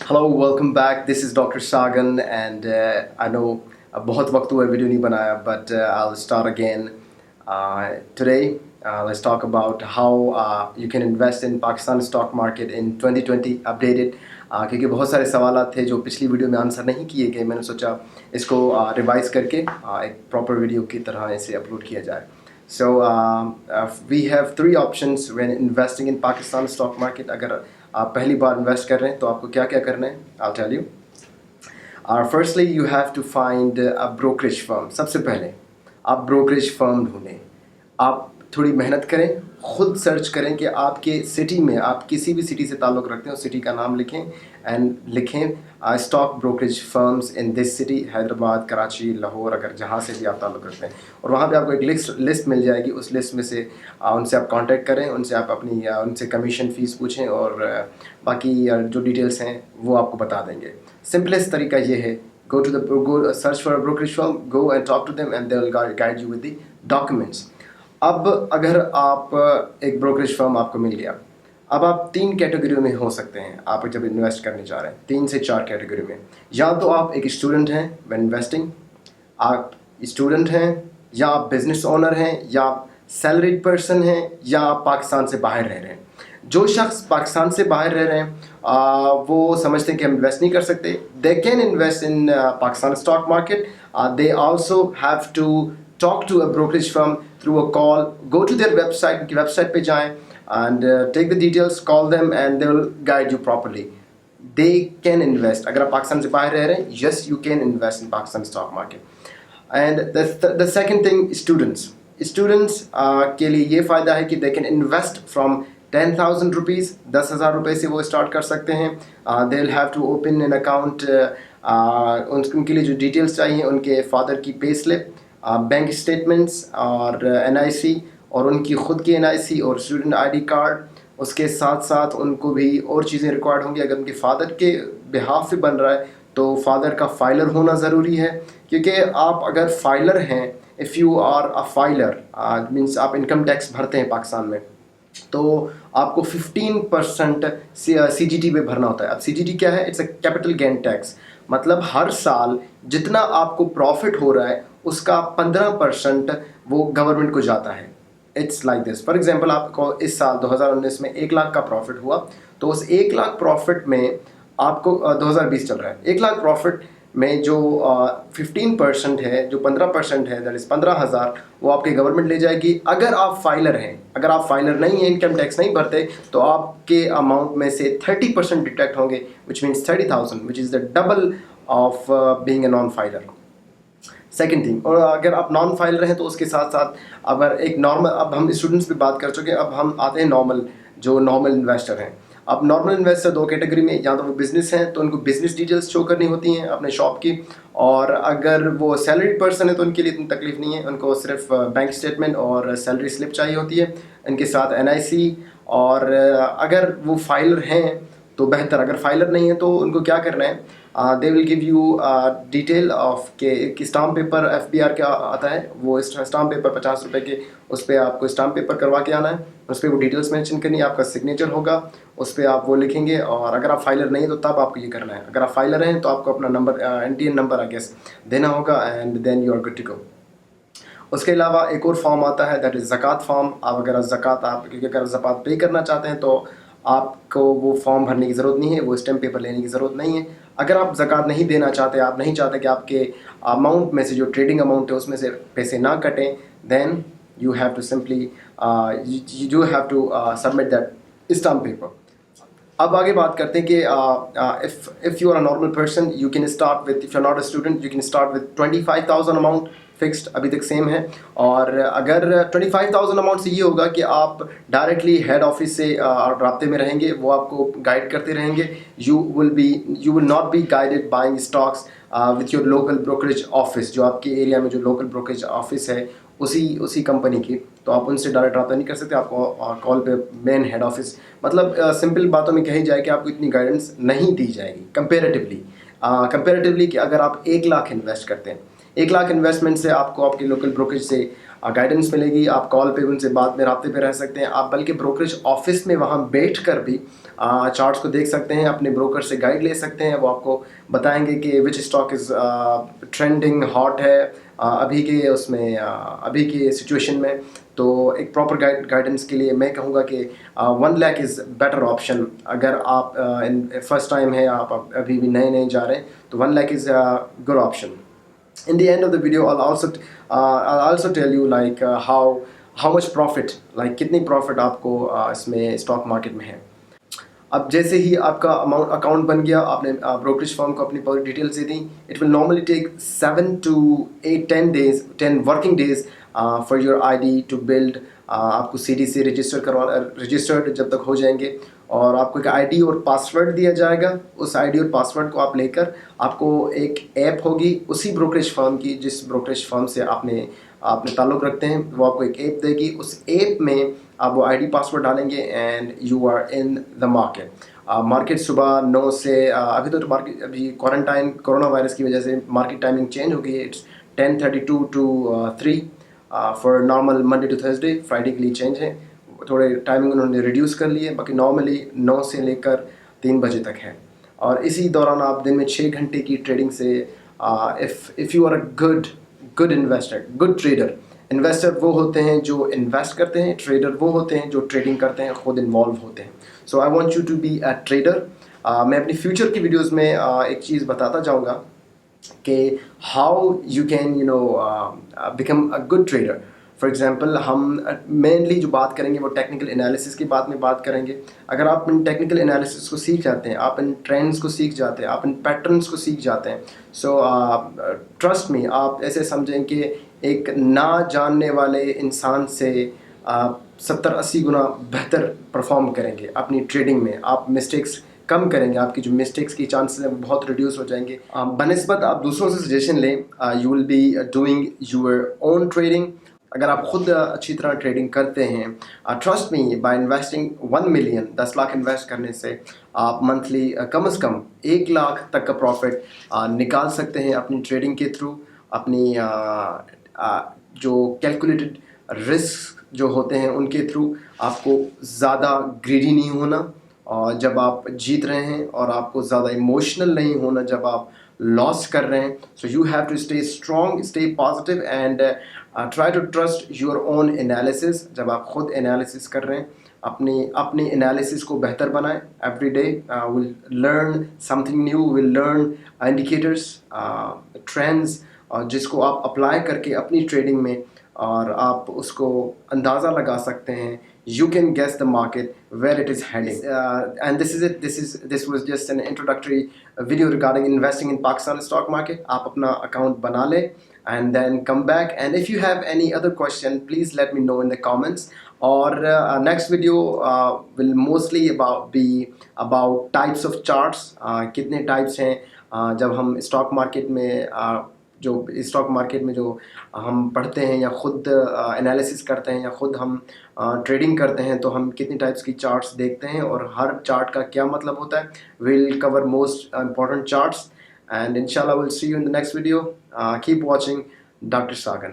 Hello, welcome back. This is Dr. Sagan, and I know बहुत वक्त हुआ video नहीं बनाया, but I'll start again. Today, let's talk about how you can invest in Pakistan stock market in 2020 updated. क्योंकि बहुत सारे सवाल थे जो पिछली वीडियो में आंसर नहीं किए गए, मैंने सोचा इसको रिवाइज करके एक प्रॉपर वीडियो की तरह इसे अपलोड किया जाए. So we have three options when investing in Pakistan stock market. अगर आप पहली बार इन्वेस्ट कर रहे हैं तो आपको क्या क्या करना है, I'll tell you. Firstly, you have to find a brokerage firm. सबसे पहले आप brokerage firm ढूंढें. आप थोड़ी मेहनत करें, खुद सर्च करें कि आपके सिटी में, आप किसी भी सिटी से ताल्लुक़ रखते हैं उस सिटी का नाम लिखें एंड लिखें stock brokerage firms in this city, Hyderabad, Karachi, Lahore, अगर जहाँ से भी आप ताल्लुक़ रखते हैं. और वहाँ पे आपको एक लिस्ट मिल जाएगी. उस लिस्ट में से उनसे आप कांटेक्ट करें, उनसे आप अपनी उनसे कमीशन फ़ीस पूछें और बाकी जो डिटेल्स हैं वो आपको बता देंगे. सिंपलेस्ट तरीका ये है, go search for a brokerage firm, go and talk to them and they will guide you with the documents. अब अगर आप एक ब्रोकरेज फर्म आपको मिल गया, अब आप 3 कैटेगरी में हो सकते हैं. आप जब इन्वेस्ट करने जा रहे हैं 3 से 4 कैटेगरी में. या तो आप एक स्टूडेंट हैं व्हेन इन्वेस्टिंग, आप स्टूडेंट हैं, या आप बिजनेस ओनर हैं, या आप सैलरीड पर्सन हैं, या आप पाकिस्तान से बाहर रह रहे हैं. जो शख्स पाकिस्तान से बाहर रह रहे हैं वो समझते हैं कि हम इन्वेस्ट नहीं कर सकते. They can invest in Pakistan stock market. They also have to talk to a brokerage firm through a call. Go to their website, उनकी वेबसाइट पे जाएं and take the details, call them and they will guide you properly. They can invest. अगर आप पाकिस्तान से बाहर रह रहे हैं, yes, you can invest in Pakistan stock market. And the second thing, students के लिए ये फ़ायदा है कि they can invest from 10,000 rupees, 10,000 रुपये से वो स्टार्ट कर सकते हैं. They will have to open an account. उनके लिए जो डिटेल्स चाहिए, उनके फादर की पे स्लिप, बैंक स्टेटमेंट्स और NIC और उनकी ख़ुद की NIC और स्टूडेंट ID कार्ड. उसके साथ साथ उनको भी और चीज़ें रिक्वायर्ड होंगी. अगर उनके फ़ादर के बिहाफ पे बन रहा है तो फादर का फाइलर होना ज़रूरी है, क्योंकि आप अगर फाइलर हैं, if you are a filer means आप इनकम टैक्स भरते हैं पाकिस्तान में, तो आपको 15% CGT पे भरना होता है. अब CGT क्या है? It's a capital gain tax. मतलब हर साल जितना आपको प्रॉफिट हो रहा है उसका 15% वो गवर्नमेंट को जाता है. It's like this. For example, आपको इस साल 2019 में 1 लाख का प्रॉफिट हुआ, तो उस 1 लाख प्रॉफिट में आपको 2020 चल रहा है, 1 लाख प्रॉफिट में जो 15% है, जो 15% है, दैट इज़ 15,000, वो आपके गवर्नमेंट ले जाएगी. अगर आप फाइलर हैं. अगर आप फाइलर नहीं हैं, इनकम टैक्स नहीं भरते, तो आपके अमाउंट में से 30% डिडक्ट होंगे, which means 30,000, which is the double of being a non filer. Second thing, और अगर आप नॉन फाइलर हैं तो उसके साथ साथ अगर एक नॉर्मल, अब हम स्टूडेंट्स पे बात कर चुके हैं, अब हम आते हैं नॉर्मल इन्वेस्टर हैं. अब नॉर्मल इन्वेस्टर 2 कैटेगरी में, या तो वो बिज़नेस हैं तो उनको बिज़नेस डिटेल्स शो करनी होती हैं अपने शॉप की, और अगर वो सैलरीड पर्सन है तो उनके लिए इतनी तकलीफ नहीं है, उनको सिर्फ बैंक स्टेटमेंट और सैलरी स्लिप चाहिए होती है, इनके साथ NIC. और अगर वो फाइलर हैं तो बेहतर. अगर फाइलर नहीं है तो उनको क्या करना है, they will give you detail of के स्टाम्प पेपर FBR का आता है, वो स्टाम्प पेपर 50 रुपये के, उस पर आपको स्टाम्प पेपर करवा के आना है. उस पर वो डिटेल्स मेंशन करनी है, आपका सिग्नेचर होगा, उस पर आप वो लिखेंगे. और अगर आप फाइलर नहीं है तो तब आपको ये करना है. अगर आप फाइलर हैं तो आपको अपना number, NTN number I guess देना होगा, and then you are good to go. उसके अलावा एक और फॉर्म आता है, दैट इज़ ज़कात फॉर्म. आप अगर ज़कात पे करना चाहते हैं तो आपको वो फॉर्म भरने की ज़रूरत नहीं है, वो स्टैम्प पेपर लेने की ज़रूरत नहीं है. अगर आप ज़कात नहीं देना चाहते, आप नहीं चाहते कि आपके अमाउंट में से जो ट्रेडिंग अमाउंट है उसमें से पैसे ना कटें, then you have to simply you have to submit that stamp paper. अब आगे बात करते हैं कि if you are a normal person, you can start with, if you are not a student, you can start with 25,000 amount. Fixed अभी तक same है. और अगर 25,000 अमाउंट से ये होगा कि आप डायरेक्टली हेड ऑफिस से राब्ते में रहेंगे, वो आपको गाइड करते रहेंगे. You will not be guided buying stocks with your local brokerage office. जो आपके एरिया में जो लोकल ब्रोकरेज ऑफिस है उसी कंपनी की, तो आप उनसे डायरेक्ट रब्ता नहीं कर सकते. आपको कॉल पे मेन हेड ऑफिस, मतलब सिंपल बातों में कही जाए कि आपको इतनी गाइडेंस नहीं दी जाएगी कंपेरेटिवली कि अगर आप 1 लाख इन्वेस्ट करते हैं. 1 लाख इन्वेस्टमेंट से आपको आपके लोकल ब्रोकरेज से गाइडेंस मिलेगी, आप कॉल पे उनसे बाद में राब्ते पे रह सकते हैं, आप बल्कि ब्रोकरेज ऑफिस में वहाँ बैठ कर भी चार्ट्स को देख सकते हैं, अपने ब्रोकर से गाइड ले सकते हैं, वो आपको बताएंगे कि विच स्टॉक इज़ ट्रेंडिंग हॉट है अभी के उसमें अभी के सिचुएशन में। तो एक प्रॉपर गाइडेंस के लिए मैं कहूँगा कि 1 लाख इज़ बेटर ऑप्शन। अगर आप फर्स्ट टाइम है, आप अभी भी नए जा रहे हैं, तो 1 lakh is good option. In the end of the video, I'll also tell you like how much profit, like कितनी प्रॉफिट आपको इसमें स्टॉक मार्केट में है. अब जैसे ही आपका अकाउंट बन गया, आपने ब्रोकरेज फर्म को अपनी पूरी डिटेल्स दे दी, it will normally take 7 to 10 working days for your ID to build. आपको सीडी से रजिस्टर्ड जब तक हो जाएंगे, और आपको एक आईडी और पासवर्ड दिया जाएगा. उस आईडी और पासवर्ड को आप लेकर, आपको एक ऐप होगी उसी ब्रोकरेज फर्म की, जिस ब्रोकरेज फर्म से आपने ताल्लुक़ रखते हैं, वो आपको एक ऐप देगी. उस ऐप में आप वो आईडी पासवर्ड डालेंगे and you are in the market. Market सुबह 9 से अभी मार्केट अभी क्वारंटाइन कोरोना वायरस की वजह से मार्केट टाइमिंग चेंज हो गई है. It's 10:32 to 3 for normal Monday to Thursday. Friday के लिए चेंज है, थोड़े टाइमिंग उन्होंने रिड्यूस कर लिए. बाकी नॉर्मली 9 से लेकर 3 बजे तक है, और इसी दौरान आप दिन में 6 घंटे की ट्रेडिंग से if you are a good investor, good trader. Investor वो होते हैं जो इन्वेस्ट करते हैं, ट्रेडर वो होते हैं जो ट्रेडिंग करते हैं, खुद इन्वॉल्व होते हैं. So I want you to be a trader. मैं अपनी फ्यूचर की वीडियोस में एक चीज़ बताता जाऊंगा कि how you can become a good trader. For example, हम मेनली जो बात करेंगे वो टेक्निकल एनालिसिस की बात करेंगे. अगर आप इन टेक्निकल एनालिसिस को सीख जाते हैं, आप इन ट्रेंड्स को सीख जाते हैं, आप इन पैटर्न्स को सीख जाते हैं, सो ट्रस्ट मी, आप ऐसे समझें कि एक ना जानने वाले इंसान से 70-80 गुना बेहतर परफॉर्म करेंगे अपनी ट्रेडिंग में. आप मिस्टेक्स कम करेंगे, आपकी जो मिस्टेक्स की चांसेस हैं वो बहुत रिड्यूस हो जाएंगे. बनिस्बत आप दूसरों से सजेशन लें, you will be doing your own trading. अगर आप खुद अच्छी तरह ट्रेडिंग करते हैं, trust me, by investing 1 million, 10 lakh invest करने से आप मंथली कम से कम 1 लाख तक का प्रॉफिट निकाल सकते हैं अपनी ट्रेडिंग के थ्रू. अपनी जो कैलकुलेटेड रिस्क जो होते हैं उनके थ्रू. आपको ज़्यादा ग्रीडी नहीं होना और जब आप जीत रहे हैं, और आपको ज़्यादा इमोशनल नहीं होना जब आप लॉस कर रहे हैं. So you have to stay strong, stay positive and try to trust your own analysis. जब आप खुद एनालिसिस कर रहे हैं, अपनी एनालिसिस को बेहतर बनाएं. Every day will learn something new, will learn indicators, trends, और जिसको आप अप्लाई करके अपनी ट्रेडिंग में, और आप उसको अंदाज़ा लगा सकते हैं. You can guess the market where it is heading, and this is it. This was just an introductory video regarding investing in Pakistan stock market. आप अपना account बना लें and then come back, and if you have any other question, please let me know in the comments. और next video will mostly be about types of charts. कितने types हैं जब हम stock market में जो stock market में जो हम पढ़ते हैं या खुद एनालिसिस करते हैं या खुद हम ट्रेडिंग करते हैं, तो हम कितनी टाइप्स की चार्ट्स देखते हैं और हर चार्ट का क्या मतलब होता है. Will cover most important charts, and इंशाल्लाह will see you in the next video. Keep watching doctor Sagan.